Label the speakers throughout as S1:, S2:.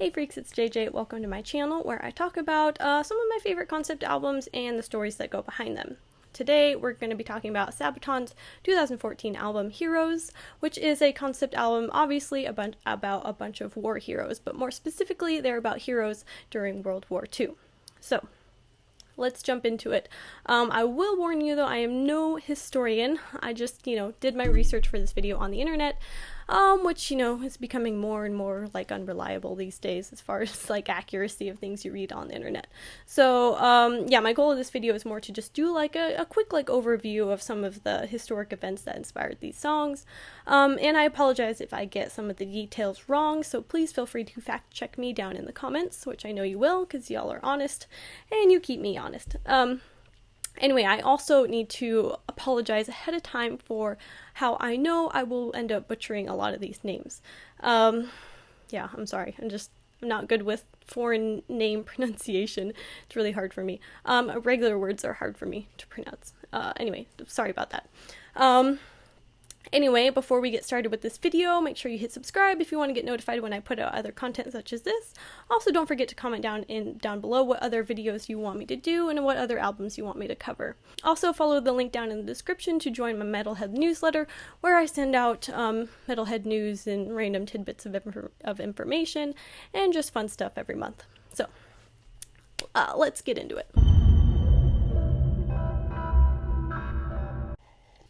S1: Hey freaks, it's JJ. Welcome to my channel where I talk about some of my favorite concept albums and the stories that go behind them. Today we're going to be talking about Sabaton's 2014 album Heroes, which is a concept album obviously about a bunch of war heroes, but more specifically they're about heroes during World War II. So let's jump into it. I will warn you though, I am no historian. I just, did my research for this video on the internet, which, is becoming more and more, unreliable these days as far as, accuracy of things you read on the internet. So, yeah, my goal of this video is more to just do, a quick, overview of some of the historic events that inspired these songs. And I apologize if I get some of the details wrong, so please feel free to fact check me down in the comments, which I know you will, because y'all are honest, and you keep me honest. Anyway, I also need to apologize ahead of time for how I know I will end up butchering a lot of these names. Yeah, I'm sorry. I'm not good with foreign name pronunciation. It's really hard for me. Regular words are hard for me to pronounce. Anyway, sorry about that. Anyway, before we get started with this video, make sure you hit subscribe if you want to get notified when I put out other content such as this. Also, don't forget to comment down below what other videos you want me to do and what other albums you want me to cover. Also, follow the link down in the description to join my Metalhead newsletter, where I send out Metalhead news and random tidbits of information and just fun stuff every month. So, let's get into it.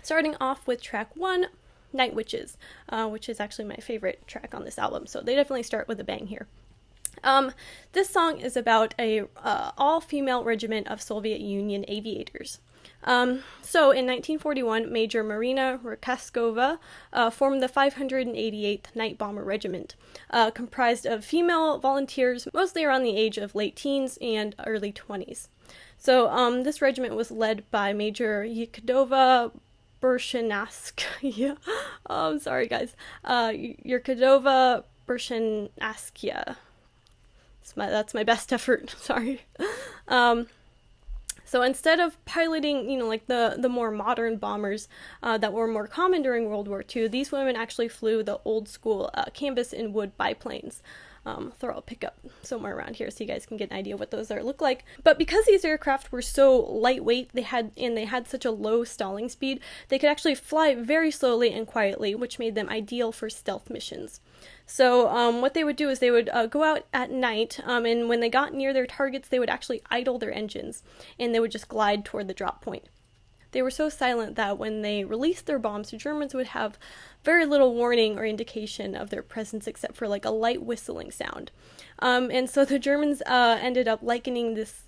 S1: Starting off with track 1, Night Witches, which is actually my favorite track on this album, so they definitely start with a bang here. This song is about a all-female regiment of Soviet Union aviators. So in 1941, Major Marina Rakaskova formed the 588th Night Bomber Regiment, comprised of female volunteers, mostly around the age of late teens and early 20s. So this regiment was led by Major Yekudova Bershanskaya. I'm sorry guys. Yekudova Bershanskaya. That's my best effort. Sorry. So instead of piloting, the more modern bombers that were more common during World War II, these women actually flew the old school canvas and wood biplanes. I'll pick up somewhere around here so you guys can get an idea what those look like. But because these aircraft were so lightweight, they had such a low stalling speed, they could actually fly very slowly and quietly, which made them ideal for stealth missions. So what they would do is they would go out at night, and when they got near their targets, they would actually idle their engines, and they would just glide toward the drop point. They were so silent that when they released their bombs, the Germans would have very little warning or indication of their presence except for a light whistling sound. And so the Germans ended up likening this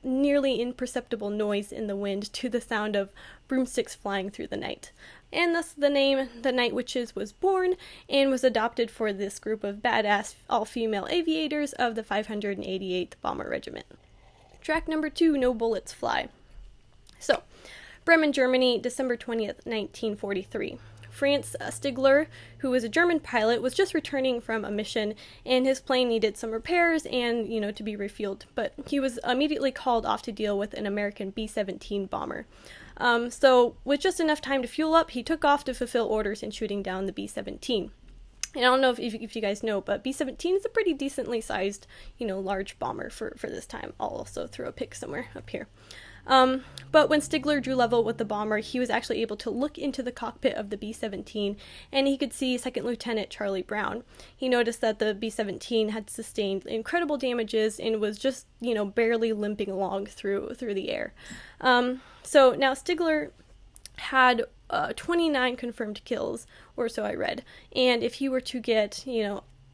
S1: nearly imperceptible noise in the wind to the sound of broomsticks flying through the night. And thus the name The Night Witches was born and was adopted for this group of badass all-female aviators of the 588th Bomber Regiment. Track number 2, No Bullets Fly. So, Bremen, Germany, December 20th, 1943. Franz Stigler, who was a German pilot, was just returning from a mission, and his plane needed some repairs and, to be refueled, but he was immediately called off to deal with an American B-17 bomber. So, with just enough time to fuel up, he took off to fulfill orders in shooting down the B-17. And I don't know if you guys know, but B-17 is a pretty decently sized, large bomber for this time. I'll also throw a pic somewhere up here. But when Stigler drew level with the bomber, he was actually able to look into the cockpit of the B-17, and he could see Second Lieutenant Charlie Brown. He noticed that the B-17 had sustained incredible damages and was just, barely limping along through the air. So now Stigler had 29 confirmed kills, or so I read, and if he were to get,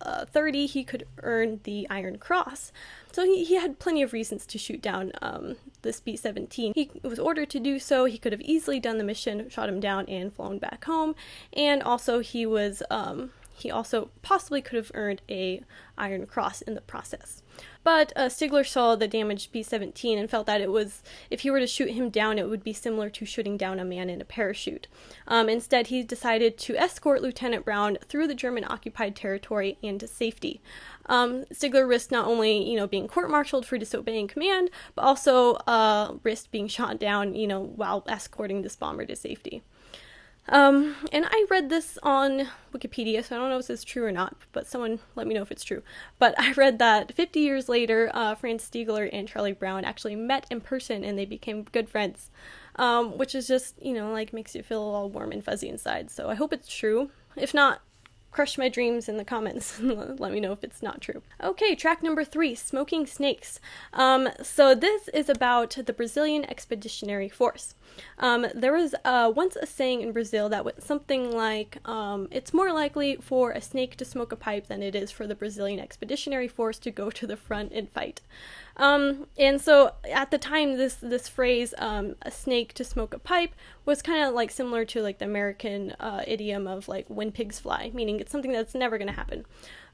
S1: 30, he could earn the Iron Cross. So he had plenty of reasons to shoot down this B-17. He was ordered to do so. He could have easily done the mission, shot him down, and flown back home. And also he also possibly could have earned a Iron Cross in the process. But Stigler saw the damaged B-17 and felt that if he were to shoot him down, it would be similar to shooting down a man in a parachute. Instead, he decided to escort Lieutenant Brown through the German-occupied territory and to safety. Stigler risked not only, being court-martialed for disobeying command, but also risked being shot down, while escorting this bomber to safety. And I read this on Wikipedia, so I don't know if this is true or not, but someone let me know if it's true. But I read that 50 years later, Franz Stiegler and Charlie Brown actually met in person and they became good friends, which is just, like makes you feel all warm and fuzzy inside. So I hope it's true. If not, crush my dreams in the comments and let me know if it's not true. Okay, track number 3, Smoking Snakes. So this is about the Brazilian Expeditionary Force. There was once a saying in Brazil that went something like, it's more likely for a snake to smoke a pipe than it is for the Brazilian Expeditionary Force to go to the front and fight. And so at the time, this phrase, a snake to smoke a pipe, was kind of like similar to like the American idiom of like when pigs fly, meaning it's something that's never going to happen.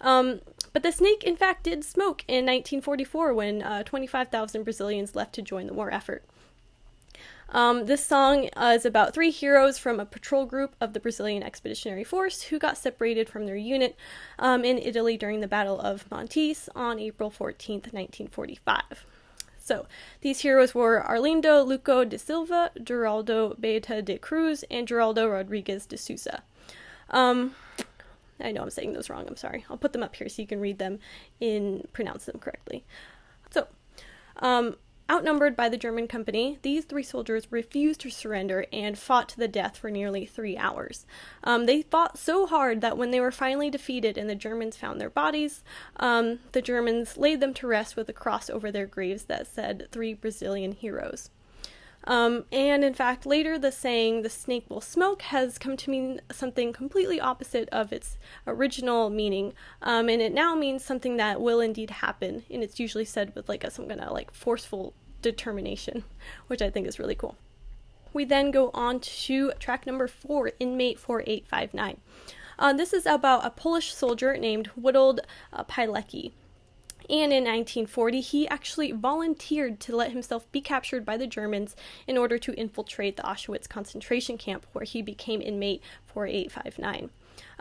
S1: But the snake, in fact, did smoke in 1944 when 25,000 Brazilians left to join the war effort. This song is about 3 heroes from a patrol group of the Brazilian Expeditionary Force who got separated from their unit in Italy during the Battle of Montes on April 14th, 1945. So, these heroes were Arlindo Luco de Silva, Geraldo Beata de Cruz, and Geraldo Rodrigues de Sousa. I know I'm saying those wrong, I'm sorry. I'll put them up here so you can read them and pronounce them correctly. So, outnumbered by the German company, these 3 soldiers refused to surrender and fought to the death for nearly 3 hours. They fought so hard that when they were finally defeated and the Germans found their bodies, the Germans laid them to rest with a cross over their graves that said 3 Brazilian heroes. And in fact, later the saying, the snake will smoke, has come to mean something completely opposite of its original meaning, and it now means something that will indeed happen, and it's usually said with like some kind of like forceful determination, which I think is really cool. We then go on to track number 4, Inmate 4859. This is about a Polish soldier named Witold Pilecki. And in 1940, he actually volunteered to let himself be captured by the Germans in order to infiltrate the Auschwitz concentration camp, where he became inmate 4859.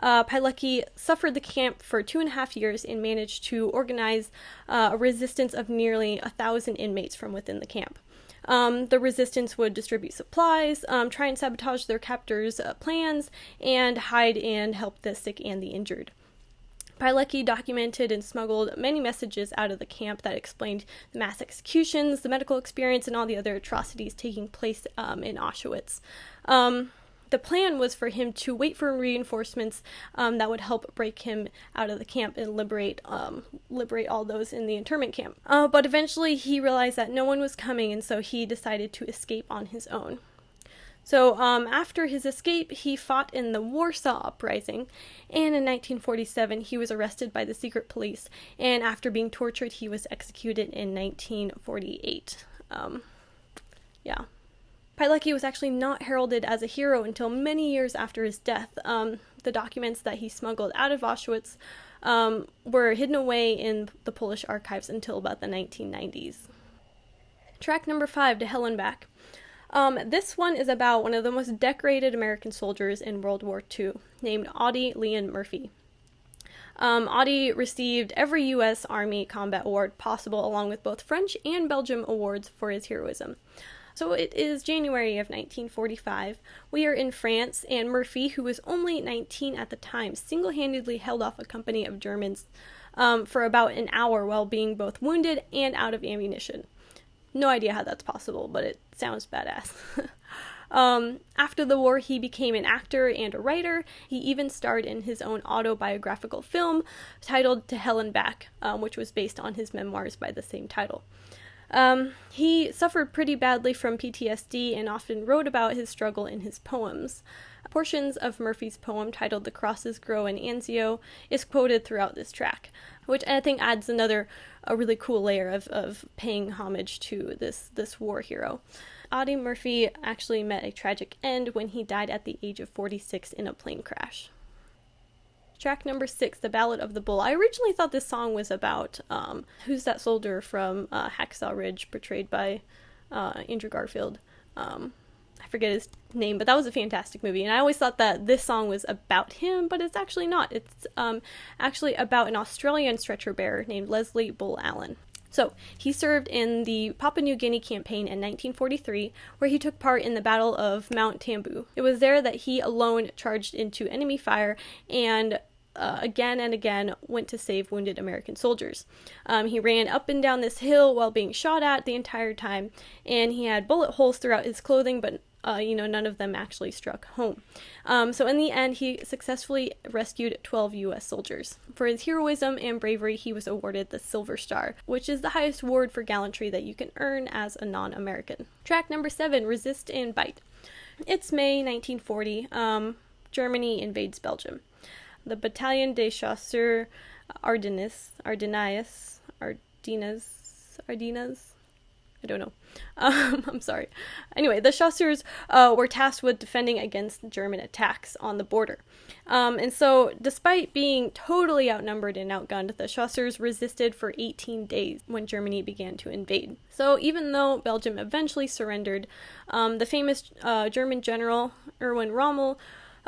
S1: Pilecki suffered the camp for 2.5 years and managed to organize a resistance of nearly 1,000 inmates from within the camp. The resistance would distribute supplies, try and sabotage their captors' plans, and hide and help the sick and the injured. Pilecki documented and smuggled many messages out of the camp that explained the mass executions, the medical experience, and all the other atrocities taking place in Auschwitz. The plan was for him to wait for reinforcements that would help break him out of the camp and liberate all those in the internment camp. But eventually he realized that no one was coming, and so he decided to escape on his own. So after his escape, he fought in the Warsaw Uprising, and in 1947 he was arrested by the secret police, and after being tortured he was executed in 1948. Pilecki was actually not heralded as a hero until many years after his death. The documents that he smuggled out of Auschwitz were hidden away in the Polish archives until about the 1990s. Track number 5, To Hell and Back. This one is about one of the most decorated American soldiers in World War II, named Audie Leon Murphy. Audie received every U.S. Army combat award possible, along with both French and Belgium awards for his heroism. So it is January of 1945. We are in France, and Murphy, who was only 19 at the time, single-handedly held off a company of Germans for about an hour while being both wounded and out of ammunition. No idea how that's possible, but it sounds badass. After the war, he became an actor and a writer. He even starred in his own autobiographical film titled To Hell and Back, which was based on his memoirs by the same title. He suffered pretty badly from PTSD and often wrote about his struggle in his poems. Portions of Murphy's poem titled The Crosses Grow in Anzio is quoted throughout this track, which I think adds a really cool layer of paying homage to this war hero. Audie Murphy actually met a tragic end when he died at the age of 46 in a plane crash. Track number 6, The Ballot of the Bull. I originally thought this song was about, who's that soldier from Hacksaw Ridge, portrayed by Andrew Garfield. I forget his name, but that was a fantastic movie, and I always thought that this song was about him, but it's actually not. It's actually about an Australian stretcher bearer named Leslie Bull Allen. So, he served in the Papua New Guinea campaign in 1943, where he took part in the Battle of Mount Tambu. It was there that he alone charged into enemy fire and again and again went to save wounded American soldiers. He ran up and down this hill while being shot at the entire time, and he had bullet holes throughout his clothing, but none of them actually struck home. So in the end, he successfully rescued 12 U.S. soldiers. For his heroism and bravery, he was awarded the Silver Star, which is the highest award for gallantry that you can earn as a non-American. Track number 7, Resist and Bite. It's May 1940. Germany invades Belgium. The Bataillon des Chasseurs Ardennes, I don't know. I'm sorry. Anyway, the Chasseurs were tasked with defending against German attacks on the border. And so, despite being totally outnumbered and outgunned, the Chasseurs resisted for 18 days when Germany began to invade. So, even though Belgium eventually surrendered, the famous German general Erwin Rommel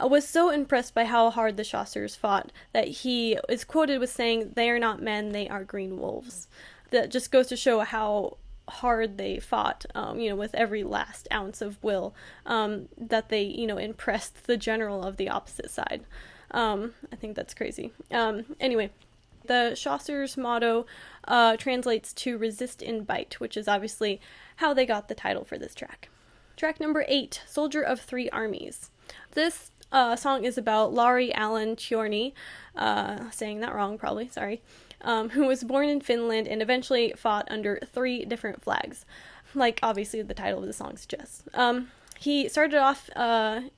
S1: was so impressed by how hard the Chasseurs fought that he is quoted with saying, "They are not men, they are green wolves." That just goes to show how hard they fought, with every last ounce of will, that they, impressed the general of the opposite side. I think that's crazy. Anyway, the Chasseurs' motto translates to resist and bite, which is obviously how they got the title for this track. Track number 8, Soldier of Three Armies. This song is about Lauri Allan Tiorni, saying that wrong probably, sorry, who was born in Finland and eventually fought under 3 different flags, like obviously the title of the song suggests. He started off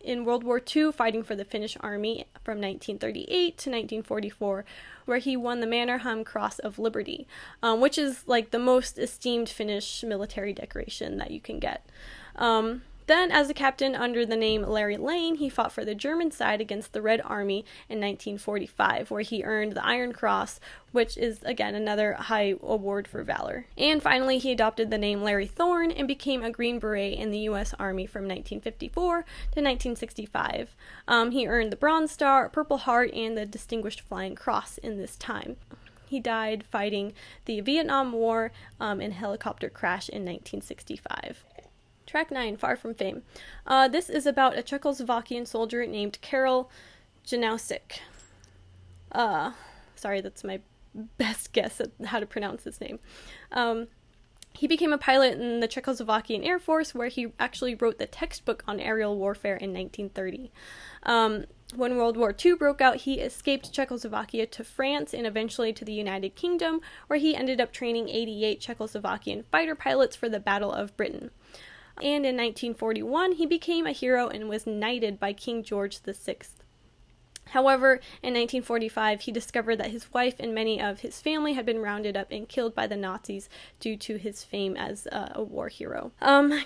S1: in World War II fighting for the Finnish army from 1938 to 1944, where he won the Mannerheim Cross of Liberty, which is like the most esteemed Finnish military decoration that you can get. Then, as a captain under the name Larry Lane, he fought for the German side against the Red Army in 1945, where he earned the Iron Cross, which is, again, another high award for valor. And finally, he adopted the name Larry Thorne and became a Green Beret in the U.S. Army from 1954 to 1965. He earned the Bronze Star, Purple Heart, and the Distinguished Flying Cross in this time. He died fighting the Vietnam War in a helicopter crash in 1965. Track 9, Far From Fame. This is about a Czechoslovakian soldier named Karel Janoušek. Sorry, that's my best guess at how to pronounce his name. He became a pilot in the Czechoslovakian Air Force, where he actually wrote the textbook on aerial warfare in 1930. When World War II broke out, he escaped Czechoslovakia to France and eventually to the United Kingdom, where he ended up training 88 Czechoslovakian fighter pilots for the Battle of Britain. And in 1941, he became a hero and was knighted by King George VI. However, in 1945, he discovered that his wife and many of his family had been rounded up and killed by the Nazis due to his fame as a war hero.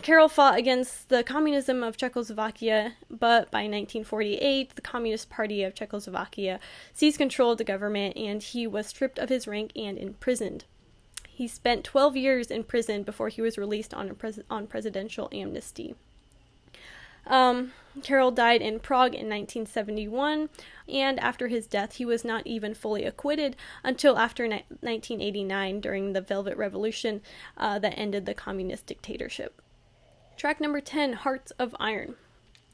S1: Karel fought against the communism of Czechoslovakia, but by 1948, the Communist Party of Czechoslovakia seized control of the government, and he was stripped of his rank and imprisoned. He spent 12 years in prison before he was released on presidential amnesty. Karel died in Prague in 1971, and after his death, he was not even fully acquitted until after 1989 during the Velvet Revolution that ended the communist dictatorship. Track number 10, Hearts of Iron.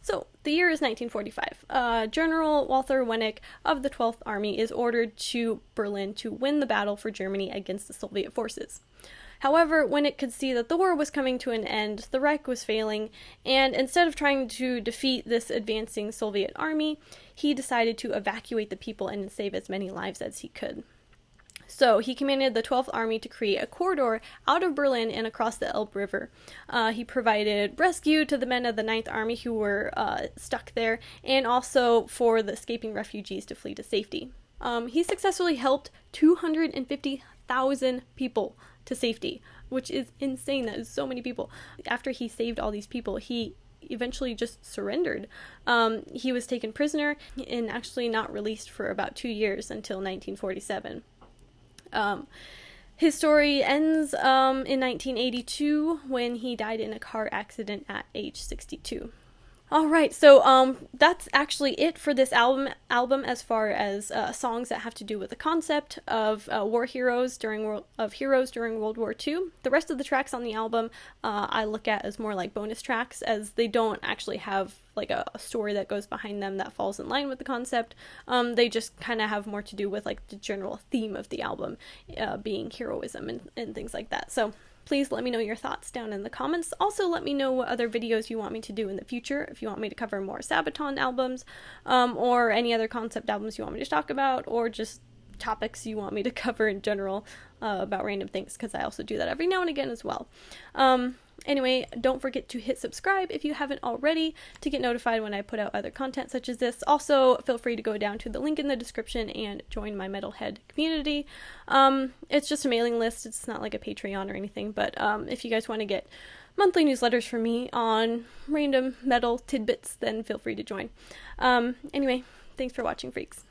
S1: So, the year is 1945. General Walter Wenneck of the 12th Army is ordered to Berlin to win the battle for Germany against the Soviet forces. However, Wenneck could see that the war was coming to an end, the Reich was failing, and instead of trying to defeat this advancing Soviet army, he decided to evacuate the people and save as many lives as he could. So he commanded the 12th Army to create a corridor out of Berlin and across the Elbe River. He provided rescue to the men of the 9th Army who were stuck there, and also for the escaping refugees to flee to safety. He successfully helped 250,000 people to safety, which is insane. That is so many people. After he saved all these people, he eventually just surrendered. He was taken prisoner and actually not released for about 2 years until 1947. His story ends in 1982 when he died in a car accident at age 62. All right, so that's actually it for this album as far as songs that have to do with the concept of heroes during World War II. The rest of the tracks on the album I look at as more like bonus tracks, as they don't actually have like a story that goes behind them that falls in line with the concept. They just kind of have more to do with like the general theme of the album, being heroism and things like that. So please let me know your thoughts down in the comments. Also, let me know what other videos you want me to do in the future, if you want me to cover more Sabaton albums, or any other concept albums you want me to talk about, or just topics you want me to cover in general, about random things, because I also do that every now and again as well. Anyway, don't forget to hit subscribe if you haven't already to get notified when I put out other content such as this. Also, feel free to go down to the link in the description and join my metalhead community. It's just a mailing list. It's not like a Patreon or anything, but if you guys want to get monthly newsletters from me on random metal tidbits, then feel free to join. Anyway, thanks for watching, freaks.